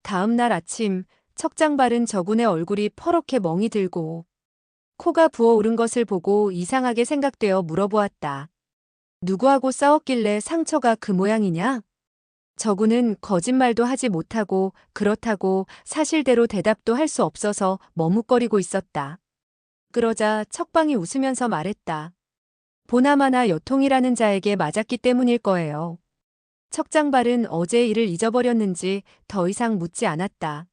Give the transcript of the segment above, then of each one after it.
다음 날 아침 척장 바른 저군의 얼굴이 퍼렇게 멍이 들고 코가 부어오른 것을 보고 이상하게 생각되어 물어보았다. 누구하고 싸웠길래 상처가 그 모양이냐? 저군은 거짓말도 하지 못하고 그렇다고 사실대로 대답도 할 수 없어서 머뭇거리고 있었다. 그러자 척방이 웃으면서 말했다. 보나마나 여통이라는 자에게 맞았기 때문일 거예요. 척장발은 어제 일을 잊어버렸는지 더 이상 묻지 않았다.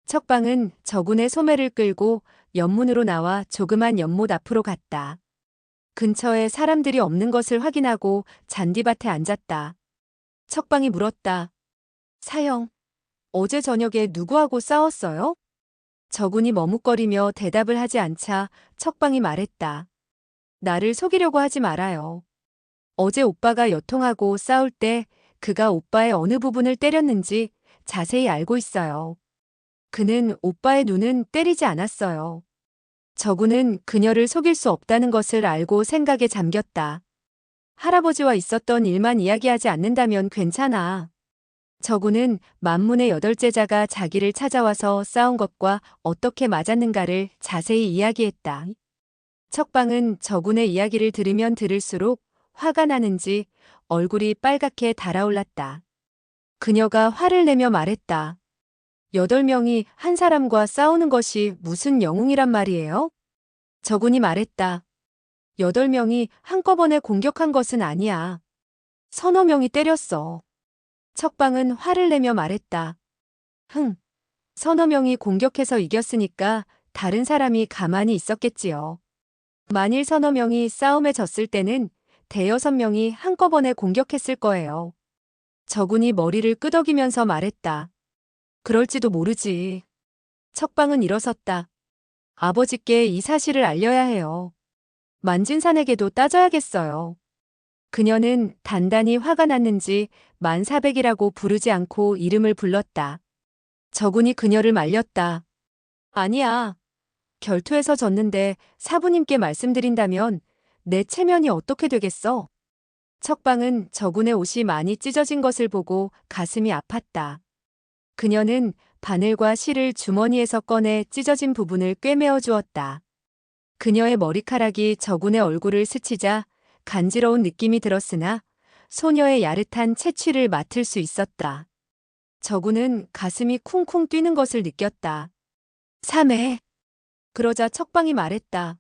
척방은 저군의 소매를 끌고 연문으로 나와 조그만 연못 앞으로 갔다. 근처에 사람들이 없는 것을 확인하고 잔디밭에 앉았다. 척방이 물었다. 사형, 어제 저녁에 누구하고 싸웠어요? 저군이 머뭇거리며 대답을 하지 않자 척방이 말했다. 나를 속이려고 하지 말아요. 어제 오빠가 여통하고 싸울 때 그가 오빠의 어느 부분을 때렸는지 자세히 알고 있어요. 그는 오빠의 눈은 때리지 않았어요. 저군은 그녀를 속일 수 없다는 것을 알고 생각에 잠겼다. 할아버지와 있었던 일만 이야기하지 않는다면 괜찮아. 저군은 만문의 8제자가 자기를 찾아와서 싸운 것과 어떻게 맞았는가를 자세히 이야기했다. 척방은 저군의 이야기를 들으면 들을수록 화가 나는지 얼굴이 빨갛게 달아올랐다. 그녀가 화를 내며 말했다. 8명이 한 사람과 싸우는 것이 무슨 영웅이란 말이에요? 저군이 말했다. 8명이 한꺼번에 공격한 것은 아니야. 서너 명이 때렸어. 척방은 화를 내며 말했다. 서너 명이 공격해서 이겼으니까 다른 사람이 가만히 있었겠지요. 만일 서너 명이 싸움에 졌을 때는 대여섯 명이 한꺼번에 공격했을 거예요. 저군이 머리를 끄덕이면서 말했다. 그럴지도 모르지. 척방은 일어섰다. 아버지께 이 사실을 알려야 해요. 만진산에게도 따져야겠어요. 그녀는 단단히 화가 났는지 만사백이라고 부르지 않고 이름을 불렀다. 저군이 그녀를 말렸다. 아니야. 결투에서 졌는데 사부님께 말씀드린다면 내 체면이 어떻게 되겠어? 척방은 저군의 옷이 많이 찢어진 것을 보고 가슴이 아팠다. 그녀는 바늘과 실을 주머니에서 꺼내 찢어진 부분을 꿰매어 주었다. 그녀의 머리카락이 저군의 얼굴을 스치자 간지러운 느낌이 들었으나 소녀의 야릇한 채취를 맡을 수 있었다. 저군은 가슴이 쿵쿵 뛰는 것을 느꼈다. 3회. 그러자 척방이 말했다.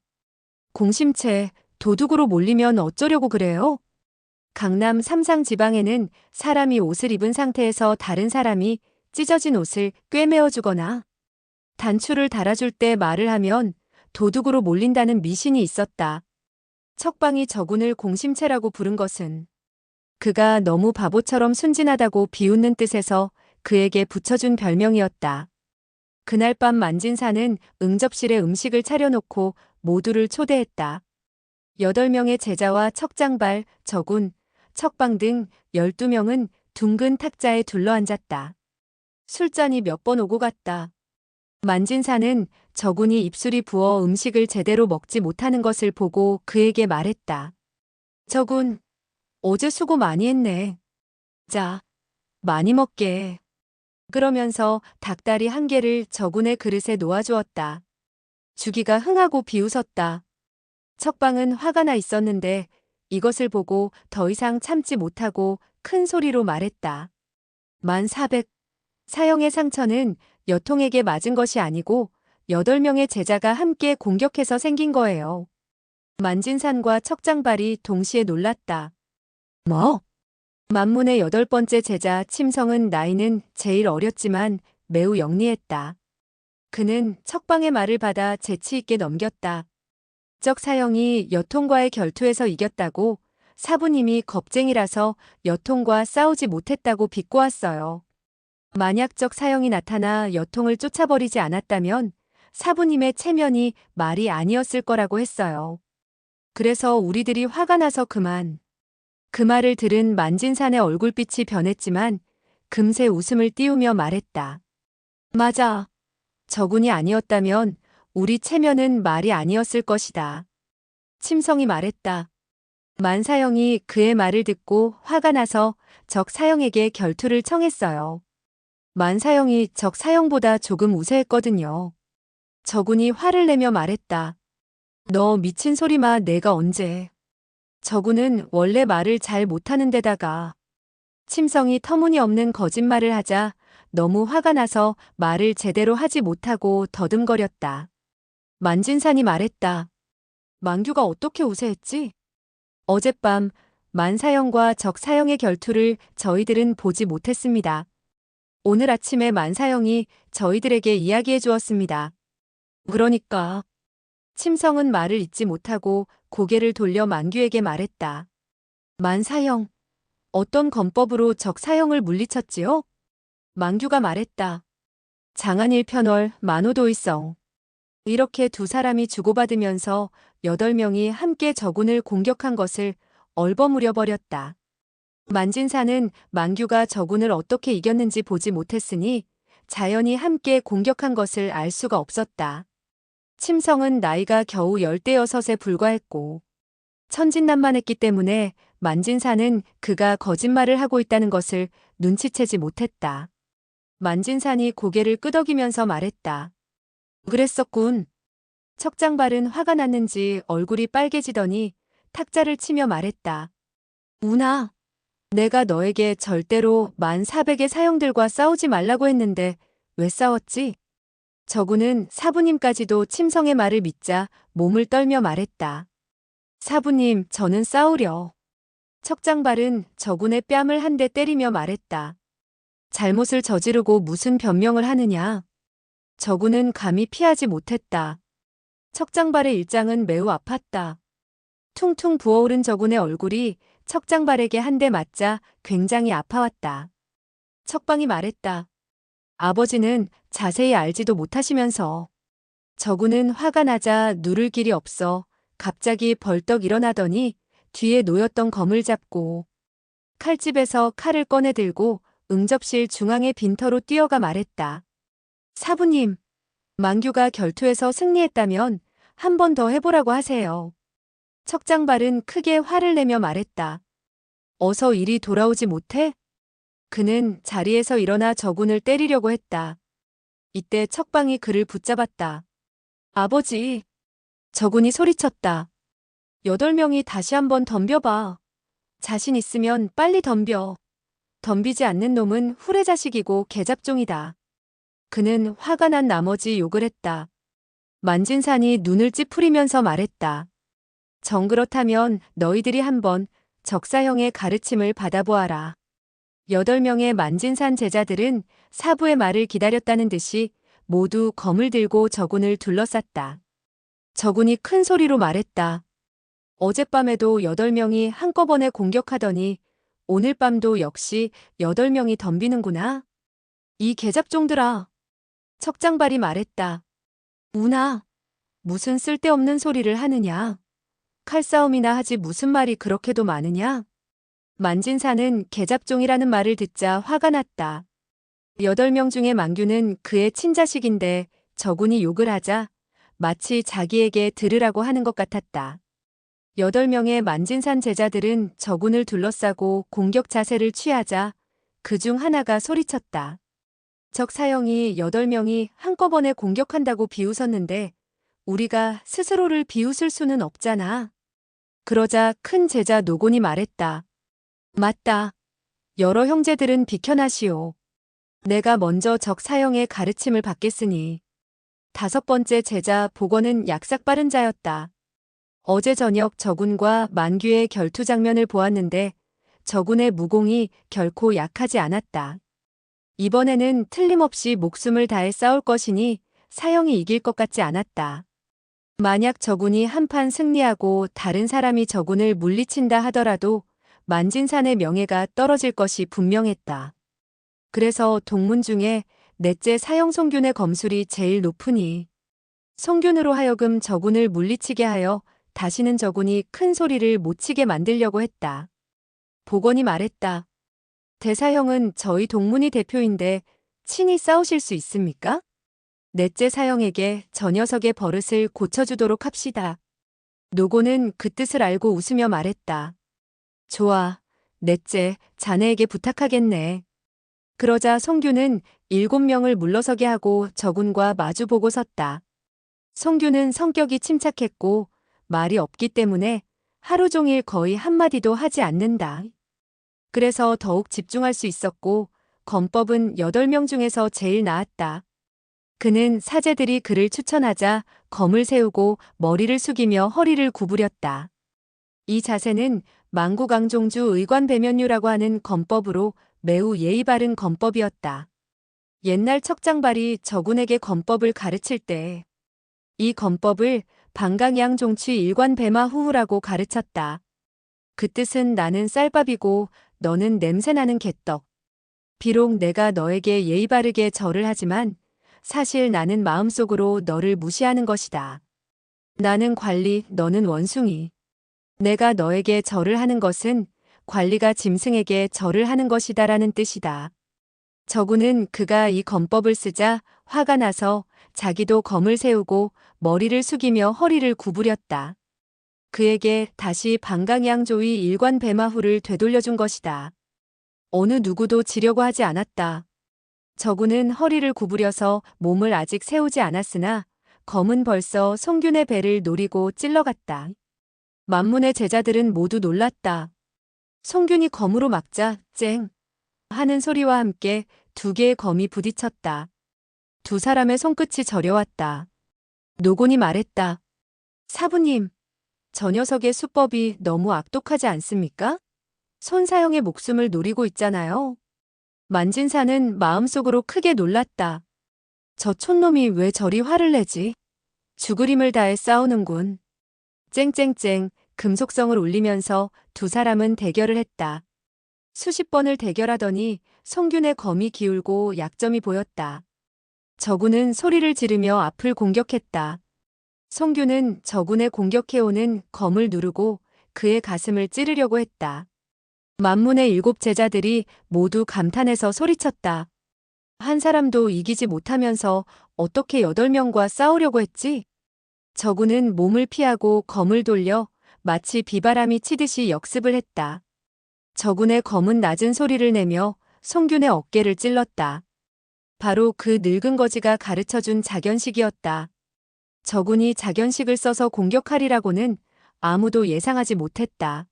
공심채, 도둑으로 몰리면 어쩌려고 그래요? 강남 삼상 지방에는 사람이 옷을 입은 상태에서 다른 사람이 찢어진 옷을 꿰매어 주거나 단추를 달아줄 때 말을 하면 도둑으로 몰린다는 미신이 있었다. 척방이 저군을 공심채라고 부른 것은 그가 너무 바보처럼 순진하다고 비웃는 뜻에서 그에게 붙여준 별명이었다. 그날 밤 만진사는 응접실에 음식을 차려놓고 모두를 초대했다. 8명의 제자와 척장발, 저군, 척방 등 12명은 둥근 탁자에 둘러앉았다. 술잔이 몇 번 오고 갔다. 만진사는 저군이 입술이 부어 음식을 제대로 먹지 못하는 것을 보고 그에게 말했다. 저군, 어제 수고 많이 했네. 자, 많이 먹게. 그러면서 닭다리 한 개를 저군의 그릇에 놓아주었다. 주기가 흥하고 비웃었다. 척방은 화가 나 있었는데 이것을 보고 더 이상 참지 못하고 큰 소리로 말했다. 1400. 사형의 상처는 여통에게 맞은 것이 아니고 8명의 제자가 함께 공격해서 생긴 거예요. 만진산과 척장발이 동시에 놀랐다. 뭐? 만문의 8번째 제자 침성은 나이는 제일 어렸지만 매우 영리했다. 그는 척방의 말을 받아 재치 있게 넘겼다. 적 사형이 여통과의 결투에서 이겼다고 사부님이 겁쟁이라서 여통과 싸우지 못했다고 비꼬았어요. 만약 적 사형이 나타나 여통을 쫓아버리지 않았다면 사부님의 체면이 말이 아니었을 거라고 했어요. 그래서 우리들이 화가 나서 그만. 그 말을 들은 만진산의 얼굴빛이 변했지만 금세 웃음을 띄우며 말했다. 맞아. 저군이 아니었다면 우리 체면은 말이 아니었을 것이다. 침성이 말했다. 만사형이 그의 말을 듣고 화가 나서 적 사형에게 결투를 청했어요. 만사형이 적사형보다 조금 우세했거든요. 저군이 화를 내며 말했다. 너 미친 소리 마. 내가 언제. 저군은 원래 말을 잘 못하는 데다가 침성이 터무니없는 거짓말을 하자 너무 화가 나서 말을 제대로 하지 못하고 더듬거렸다. 만진산이 말했다. 만규가 어떻게 우세했지? 어젯밤 만사형과 적사형의 결투를 저희들은 보지 못했습니다. 오늘 아침에 만사형이 저희들에게 이야기해 주었습니다. 그러니까 침성은 말을 잇지 못하고 고개를 돌려 만규에게 말했다. 만사형, 어떤 권법으로 적사형을 물리쳤지요? 만규가 말했다. 장안일편월 만호도의성. 이렇게 두 사람이 주고받으면서 8명이 함께 저군을 공격한 것을 얼버무려버렸다. 만진사는 만규가 저군을 어떻게 이겼는지 보지 못했으니 자연히 함께 공격한 것을 알 수가 없었다. 침성은 나이가 겨우 16에 불과했고 천진난만했기 때문에 만진사는 그가 거짓말을 하고 있다는 것을 눈치채지 못했다. 만진산이 고개를 끄덕이면서 말했다. 그랬었군. 척장발은 화가 났는지 얼굴이 빨개지더니 탁자를 치며 말했다. 운아, 내가 너에게 절대로 1400의 사형들과 싸우지 말라고 했는데 왜 싸웠지? 저구는 사부님까지도 침성의 말을 믿자 몸을 떨며 말했다. 사부님, 저는 싸우려. 척장발은 저군의 뺨을 한 대 때리며 말했다. 잘못을 저지르고 무슨 변명을 하느냐. 저군은 감히 피하지 못했다. 척장발의 일장은 매우 아팠다. 퉁퉁 부어오른 저군의 얼굴이 척장발에게 한 대 맞자 굉장히 아파왔다. 척방이 말했다. 아버지는 자세히 알지도 못하시면서. 저군은 화가 나자 누를 길이 없어 갑자기 벌떡 일어나더니 뒤에 놓였던 검을 잡고 칼집에서 칼을 꺼내 들고 응접실 중앙의 빈터로 뛰어가 말했다. 사부님, 만규가 결투에서 승리했다면 한 번 더 해보라고 하세요. 척장발은 크게 화를 내며 말했다. 어서 이리 돌아오지 못해? 그는 자리에서 일어나 저군을 때리려고 했다. 이때 척방이 그를 붙잡았다. 아버지. 저군이 소리쳤다. 8명이 다시 한번 덤벼봐. 자신 있으면 빨리 덤벼. 덤비지 않는 놈은 후레자식이고 개잡종이다. 그는 화가 난 나머지 욕을 했다. 만진산이 눈을 찌푸리면서 말했다. 정그렇다면 너희들이 한번 적사형의 가르침을 받아보아라. 8명의 만진산 제자들은 사부의 말을 기다렸다는 듯이 모두 검을 들고 저군을 둘러쌌다. 저군이 큰 소리로 말했다. 어젯밤에도 8명이 한꺼번에 공격하더니 오늘 밤도 역시 8명이 덤비는구나. 이 개잡종들아. 척장발이 말했다. 운아, 무슨 쓸데없는 소리를 하느냐. 칼싸움이나 하지 무슨 말이 그렇게도 많으냐. 만진사는 개잡종이라는 말을 듣자 화가 났다. 8명 중에 만규는 그의 친자식인데 저군이 욕을 하자 마치 자기에게 들으라고 하는 것 같았다. 8명의 만진산 제자들은 저군을 둘러싸고 공격 자세를 취하자 그중 하나가 소리쳤다. 적사형이 8명이 한꺼번에 공격한다고 비웃었는데 우리가 스스로를 비웃을 수는 없잖아. 그러자 큰 제자 노곤이 말했다. 맞다. 여러 형제들은 비켜나시오. 내가 먼저 적사형의 가르침을 받겠으니. 5번째 제자 보건은 약삭 빠른 자였다. 어제 저녁 저군과 만규의 결투 장면을 보았는데 저군의 무공이 결코 약하지 않았다. 이번에는 틀림없이 목숨을 다해 싸울 것이니 사형이 이길 것 같지 않았다. 만약 저군이 한판 승리하고 다른 사람이 저군을 물리친다 하더라도 만진산의 명예가 떨어질 것이 분명했다. 그래서 동문 중에 넷째 사형 송균의 검술이 제일 높으니 송균으로 하여금 저군을 물리치게 하여 다시는 저군이 큰 소리를 못 치게 만들려고 했다. 보건이 말했다. 대사형은 저희 동문이 대표인데 친히 싸우실 수 있습니까? 넷째 사형에게 저 녀석의 버릇을 고쳐주도록 합시다. 노고는 그 뜻을 알고 웃으며 말했다. 좋아, 넷째, 자네에게 부탁하겠네. 그러자 송규는 7명을 물러서게 하고 저군과 마주보고 섰다. 송규는 성격이 침착했고 말이 없기 때문에 하루 종일 거의 한마디도 하지 않는다. 그래서 더욱 집중할 수 있었고 검법은 8명 중에서 제일 나았다. 그는 사제들이 그를 추천하자 검을 세우고 머리를 숙이며 허리를 구부렸다. 이 자세는 만구강종주 의관배면류라고 하는 검법으로 매우 예의 바른 검법이었다. 옛날 척장발이 저군에게 검법을 가르칠 때 이 검법을 방강양종취 일관배마후후라고 가르쳤다. 그 뜻은 나는 쌀밥이고 너는 냄새나는 개떡. 비록 내가 너에게 예의 바르게 절을 하지만 사실 나는 마음속으로 너를 무시하는 것이다. 나는 관리, 너는 원숭이. 내가 너에게 절을 하는 것은 관리가 짐승에게 절을 하는 것이다라는 뜻이다. 저군은 그가 이 검법을 쓰자 화가 나서 자기도 검을 세우고 머리를 숙이며 허리를 구부렸다. 그에게 다시 방강양조의 일관배마후를 되돌려준 것이다. 어느 누구도 지려고 하지 않았다. 저군은 허리를 구부려서 몸을 아직 세우지 않았으나 검은 벌써 송균의 배를 노리고 찔러갔다. 만문의 제자들은 모두 놀랐다. 송균이 검으로 막자 쨍 하는 소리와 함께 2개의 검이 부딪혔다. 2사람의 손끝이 저려왔다. 노곤이 말했다. 사부님, 저 녀석의 수법이 너무 악독하지 않습니까? 손사형의 목숨을 노리고 있잖아요. 만진사는 마음속으로 크게 놀랐다. 저 촌놈이 왜 저리 화를 내지? 죽을 힘을 다해 싸우는군. 쨍쨍쨍 금속성을 울리면서 2사람은 대결을 했다. 수십 번을 대결하더니 송균의 검이 기울고 약점이 보였다. 저군은 소리를 지르며 앞을 공격했다. 송균은 저군의 공격해오는 검을 누르고 그의 가슴을 찌르려고 했다. 만문의 7 제자들이 모두 감탄해서 소리쳤다. 한 사람도 이기지 못하면서 어떻게 8명과 싸우려고 했지? 저군은 몸을 피하고 검을 돌려 마치 비바람이 치듯이 역습을 했다. 저군의 검은 낮은 소리를 내며 송균의 어깨를 찔렀다. 바로 그 늙은 거지가 가르쳐준 작연식이었다. 저군이 작연식을 써서 공격하리라고는 아무도 예상하지 못했다.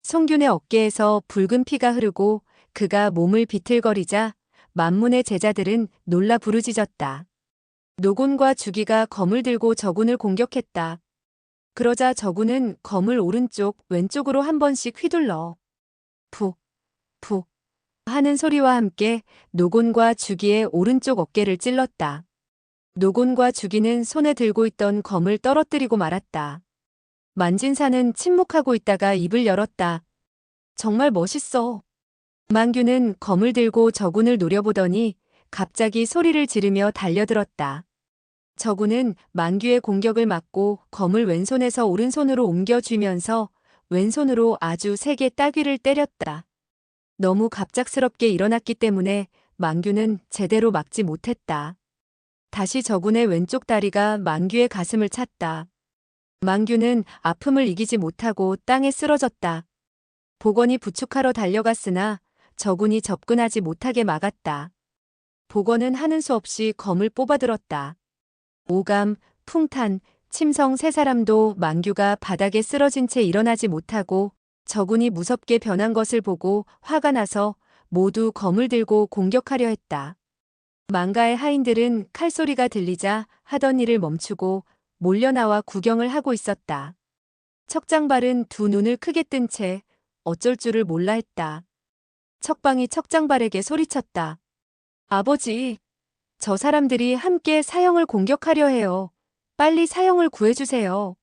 송균의 어깨에서 붉은 피가 흐르고 그가 몸을 비틀거리자 만문의 제자들은 놀라 부르짖었다. 노곤과 주기가 검을 들고 저군을 공격했다. 그러자 저군은 검을 오른쪽, 왼쪽으로 한 번씩 휘둘러 푹, 푹 하는 소리와 함께 노곤과 주기의 오른쪽 어깨를 찔렀다. 노곤과 주기는 손에 들고 있던 검을 떨어뜨리고 말았다. 만진사는 침묵하고 있다가 입을 열었다. 정말 멋있어. 만규는 검을 들고 저군을 노려보더니 갑자기 소리를 지르며 달려들었다. 저군은 만규의 공격을 막고 검을 왼손에서 오른손으로 옮겨쥐면서 왼손으로 아주 세게 따귀를 때렸다. 너무 갑작스럽게 일어났기 때문에 만규는 제대로 막지 못했다. 다시 저군의 왼쪽 다리가 만규의 가슴을 찼다. 만규는 아픔을 이기지 못하고 땅에 쓰러졌다. 복원이 부축하러 달려갔으나 저군이 접근하지 못하게 막았다. 복원은 하는 수 없이 검을 뽑아들었다. 오감, 풍탄, 침성 3사람도 만규가 바닥에 쓰러진 채 일어나지 못하고 저군이 무섭게 변한 것을 보고 화가 나서 모두 검을 들고 공격하려 했다. 망가의 하인들은 칼소리가 들리자 하던 일을 멈추고 몰려나와 구경을 하고 있었다. 척장발은 2 눈을 크게 뜬 채 어쩔 줄을 몰라 했다. 척방이 척장발에게 소리쳤다. 아버지, 저 사람들이 함께 사형을 공격하려 해요. 빨리 사형을 구해주세요.